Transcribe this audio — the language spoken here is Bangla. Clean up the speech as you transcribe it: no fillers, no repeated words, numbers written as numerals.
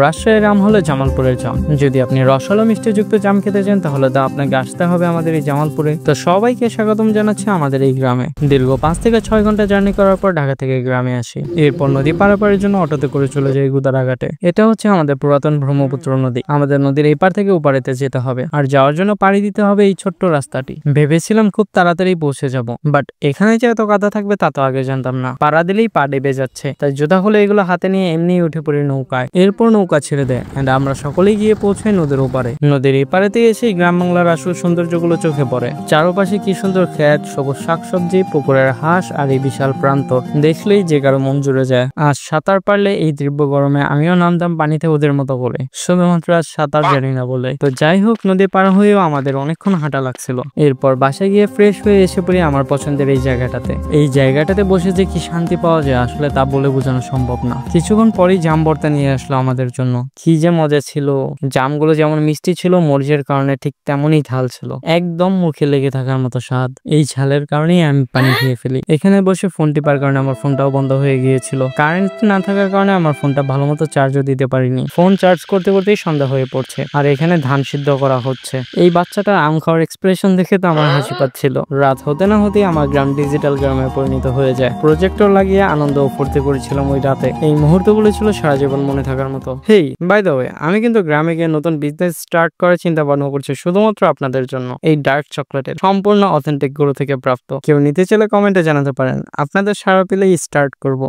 রাজশাহীর আম হলো জামালপুরের জাম। যদি আপনি রসালো মিষ্টিযুক্ত জাম খেতে চান তাহলে তো আপনাকে আসতে হবে আমাদের এই জামালপুরে। তো সবাইকে স্বাগতম জানাচ্ছি আমাদের এই গ্রামে। দীর্ঘ 5 থেকে 6 ঘন্টা জার্নি করার পর ঢাকা থেকে গ্রামে আসি। এরপর নদী পারাপারের জন্য অটোতে করে চলে যাই গুদারাঘাটে। এটা হচ্ছে আমাদের পুরাতন ব্রহ্মপুত্র নদী। আমাদের নদীর এই পার থেকে ওপারেতে যেতে হবে, আর যাওয়ার জন্য পাড়ি দিতে হবে এই ছোট্ট রাস্তাটি। ভেবেছিলাম খুব তাড়াতাড়ি পৌঁছে যাব, বাট এখানে যে এত কাদা থাকবে তা তো আগে জানতাম না। পাড়া দিলেই পা ডেবে যাচ্ছে, তাই জোদা হলে এগুলো হাতে নিয়ে এমনি উঠে পড়ি নৌকায়। এরপর নৌকা ছেড়ে দেয় এন্ড আমরা সকলেই গিয়ে পৌঁছাই নদীর ওপারে। নদীর এপারেতে এসে গ্রাম বাংলার আসল সৌন্দর্যগুলো চোখে পড়ে। চারপাশে কি সুন্দর ক্ষেত, সবুজ শাকসবজি, পুকুরের হাঁস আর এই বিশাল প্রান্তর দেখলেই যে কারো মন জুড়ে যায়। আজ সাঁতার পারলে এই তীব্র গরমে আমিও নামতাম পানিতে ওদের মতো করে, শুধুমাত্র আজ সাঁতার জানি না বলে। তো যাই হোক, নদী পার হয়েও আমাদের অনেকক্ষণ হাঁটা লাগছিল। এরপর বাসায় গিয়ে ফ্রেশ হয়ে এসে পড়ি আমার পছন্দের এই জায়গাটাতে। এই জায়গাটাতে বসে যে কি শান্তি পাওয়া যায় আসলে তা বলে বোঝানো সম্ভব না। কিছুক্ষণ পরেই জাম ভর্তা নিয়ে আসলো আমাদের জন্য। কি যে মজা ছিল! জামগুলো যেমন মিষ্টি ছিল, মরিচের কারণে ঠিক তেমনই ঝাল ছিল। একদম মুখে লেগে থাকার মতো স্বাদ। এই ঝালের কারণেই আমি পানি খেয়ে ফেলি। এখানে বসে ফোন টিপার কারণে আমার ফোনটাও বন্ধ হয়ে গিয়েছিল। কারেন্ট না থাকার কারণে আমার ফোনটা ভালো মতো চার্জও দিতে পারিনি। ফোন চার্জ করতে করতেই সন্ধ্যা হয়ে পড়ছে, আর এখানে ধান সিদ্ধ করা হচ্ছে। এই বাচ্চাটার আম খাওয়ার এক্সপ্রেশন দেখে তো আমার হাসি পাচ্ছিল। রাত হতে না হতেই আমার গ্রাম ডিজিটাল গ্রামে পরিণত হয়ে যায়। প্রজেক্টর লাগিয়ে আনন্দ ও ফুর্তি করেছিলাম ওই রাতে। এই মুহূর্তগুলো ছিল সারা জীবন মনে থাকার মতো। হেই, বাই দ্য ওয়ে, আমি কিন্তু গ্রামে গিয়ে নতুন বিজনেস স্টার্ট করার চিন্তা ভাবনা করছি শুধুমাত্র আপনাদের জন্য। এই ডার্ক চকলেটের সম্পূর্ণ অথেন্টিক গুঁড়ো থেকে প্রাপ্ত। কেউ নিতে চাইলে কমেন্টে জানাতে পারেন। আপনাদের সাড়া পেলেই স্টার্ট করব।